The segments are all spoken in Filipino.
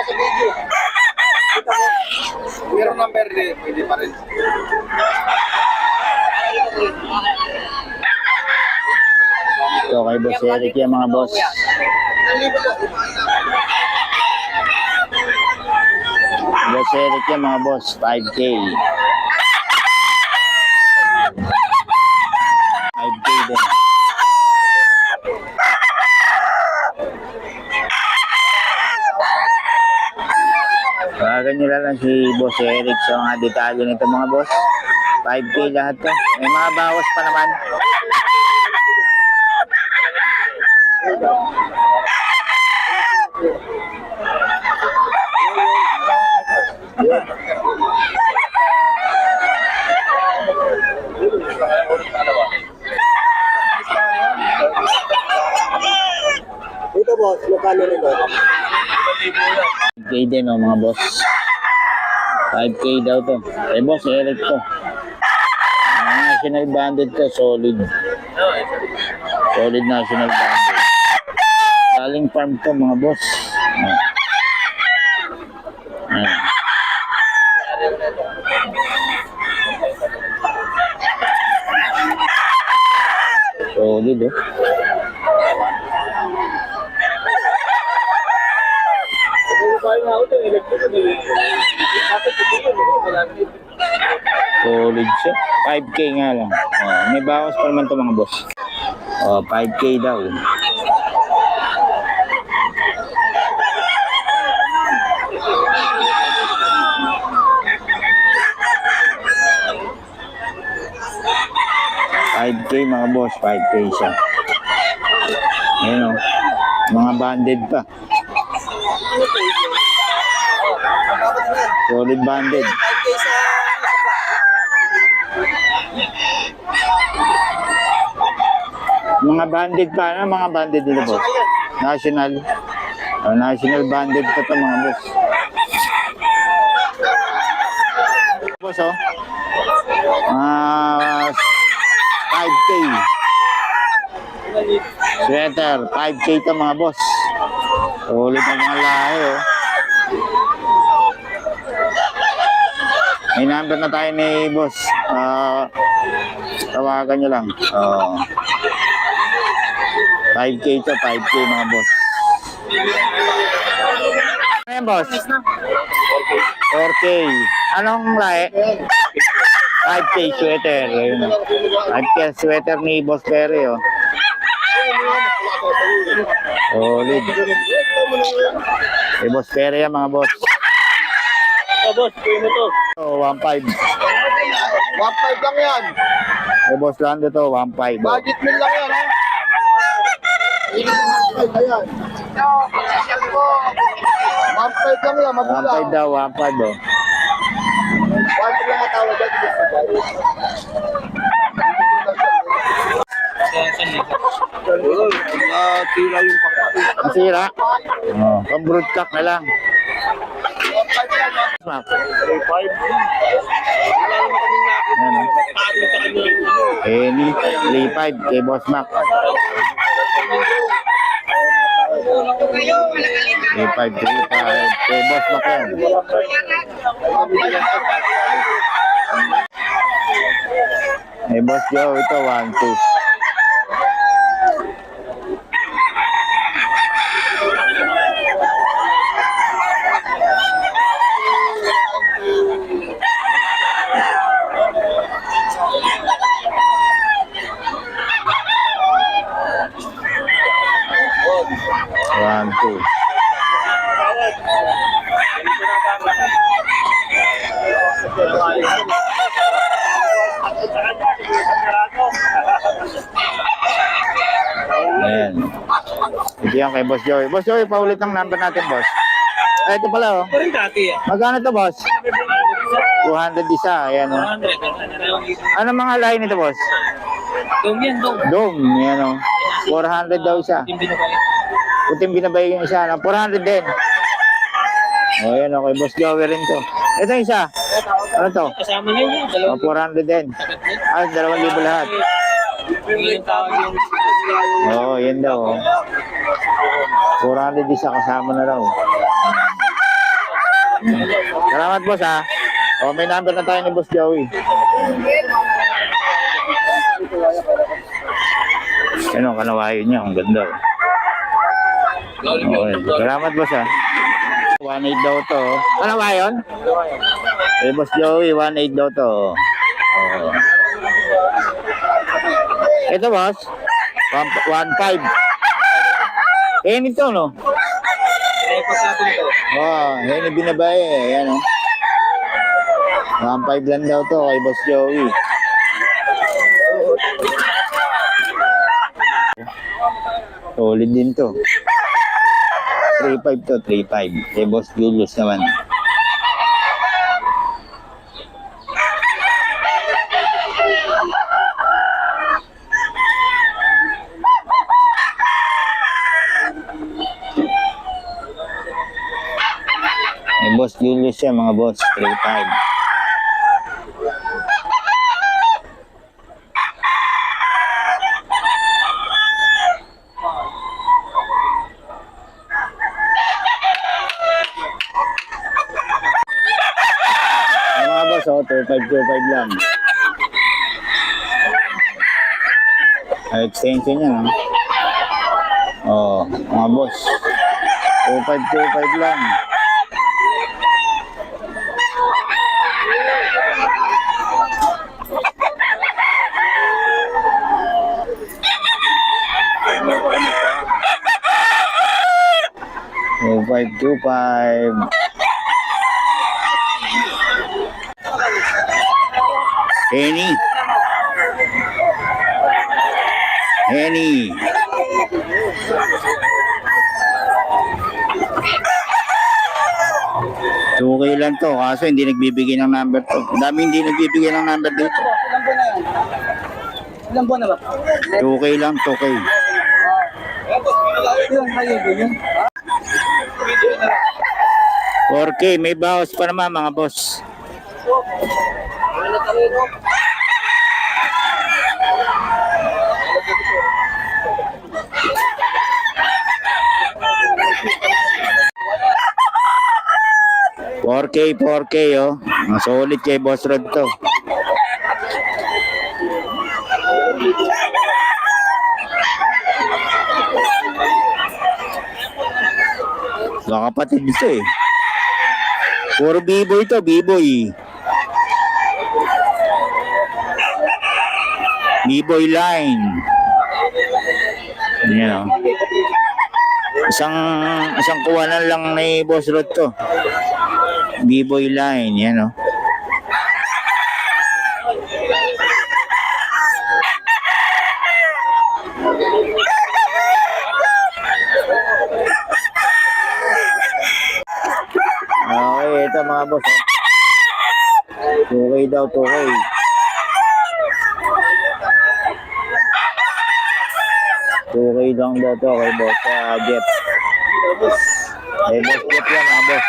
sa video. Kita mo. Meron number din. Pwede pa rin. So, kay Boss Eric yan mga boss. Boss Eric yan mga boss, 5K. 5K din. Tawagan nyo lang si Boss Eric sa mga detalye nito mga boss. 5K lahat to. May mga bawas pa naman. Ito boss, magkano rin ba? 5K din mga boss. 5K daw to. Eh Boss Eric to. National banded to, solid. Solid national banded. Galing farm to mga boss. Solid oh. Solid siya. 5K nga lang. May bawas pa naman ito mga boss. 5K daw. $5K mga boss. 5K siya. Ayun o. Mga banded pa. Solid banded. Mga banded pa na, mga banded dito boss. National. National banded pa ito mga boss. Boss oh. 5K. Sweater, 5K ito mga boss. Ulit ang mga lahi oh. May number na tayo ni boss. Tawagan nyo lang. 5K ito, 5K mga boss. Ano yan boss? 4K. Anong lahi? 5K sweater. 5K sweater ni Boss Perry oh. Solid. Boss Perry yan mga boss. Boss, kuya mo to. 1.5. 1.5 lang yan. Boss Lando to, 1.5. Budget meal lang yan, ha? Ayan. 1.5 lang yan, mabulang. 1.5 daw, 1.5 oh. 1.5 lang ang tawag dyan. Tira yung pagkain. Nasira? Pang-broodcock na lang. 3.5 Any 3.5 kay Boss Mac. 3.5 kay Boss Mac yan. Hey Boss Joe, ito 1.2. Ayan. Ito yan kay Boss Joey. Boss Joey, paulit ang number natin, boss. Ay, ito pala, oh. Magkano to, boss? 200 isa. Ayan, oh. Ano mga line nito, boss? Dome yan, dome. Dome, yan, oh. 400 daw isa. Puting binabay yung isa, no? 400 din. O, yan, okay. Boss Joey rin to. Ito yung isa. Ano to? Kasama na yun. 400 din. Ay, 2,000 lahat. Yung tawag yung... Oo, yan daw. 400 isa kasama na raw. Salamat boss ha. O, may number na tayo ni Boss Joey. Ano, kanawayo niya. Ang ganda. Okay. Salamat boss ha. 1.8 daw to. Ano ba yun? Eh, Boss Joey, 1.8 daw to. Oh. Ito boss, 1.5. Eh, nito no? Oh, yan yung binabae eh. Yan oh. 1.5 lang daw to kay Boss Joey. Solid din to. 3.5 to, 3.5. Kay Boss Julius naman. Kay Boss Julius siya mga boss, 3.5. So, 2525 lang. Ay, extension yan, ha? Oh, mga boss. 2525 lang. Oh, 2525. Henny. Henny. Okay lang to, kaso hindi nagbibigay ng number to. Dami hindi nagbibigay ng number dito. Ilang buwan na ba? 2K lang, 2K. Ilang kayo ganyan? 4K, may bawas pa naman mga boss. K 4K oh. Ang solid kay Boss Rod to. Mga kapatid ito eh. Puro B-boy to, B-boy. B-boy line. Yan oh. Isang kuwanan lang ni Boss Rod to. B-boy line, yan oh. Okay, ito mga boss. 2K daw, 2K. Lang daw to kay Boss Jet. Kay Boss Jet yan mga boss.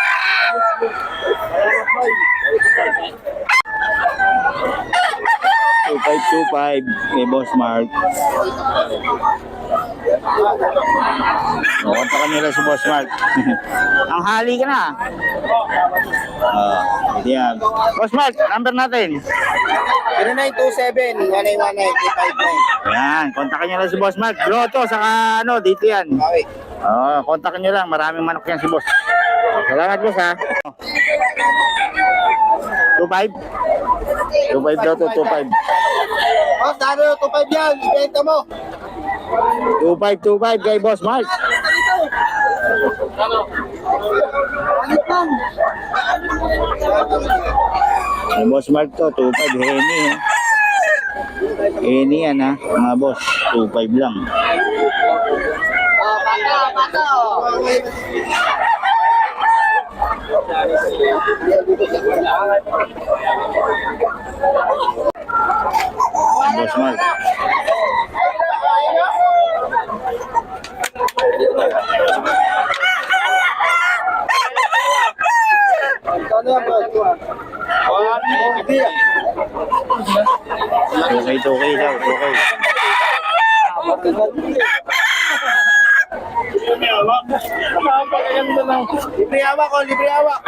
$2.5 kay Boss Mark. Kontakan nila si Boss Mark. Ang hali ka na. Ito yan. Boss Mark, number natin. 0927-1919-859. Yan, kontakan nyo lang si Boss Mark. Grotto, saka ano, dito yan. Okay. Kontakan nyo lang. Maraming manok yan si Boss. Salamat boss ha. 2.5? 2.5 daw to, 2.5. Boss, daro 2.5 yan. Ibenta mo. 2.5 kay Boss Mark. Kay Boss Mark to, 2.5 Henny. Henny yan ha, mga boss. 2.5 lang. Pato. Boss Mark. Okay daw, okay. Libre hawak ko, libre hawak.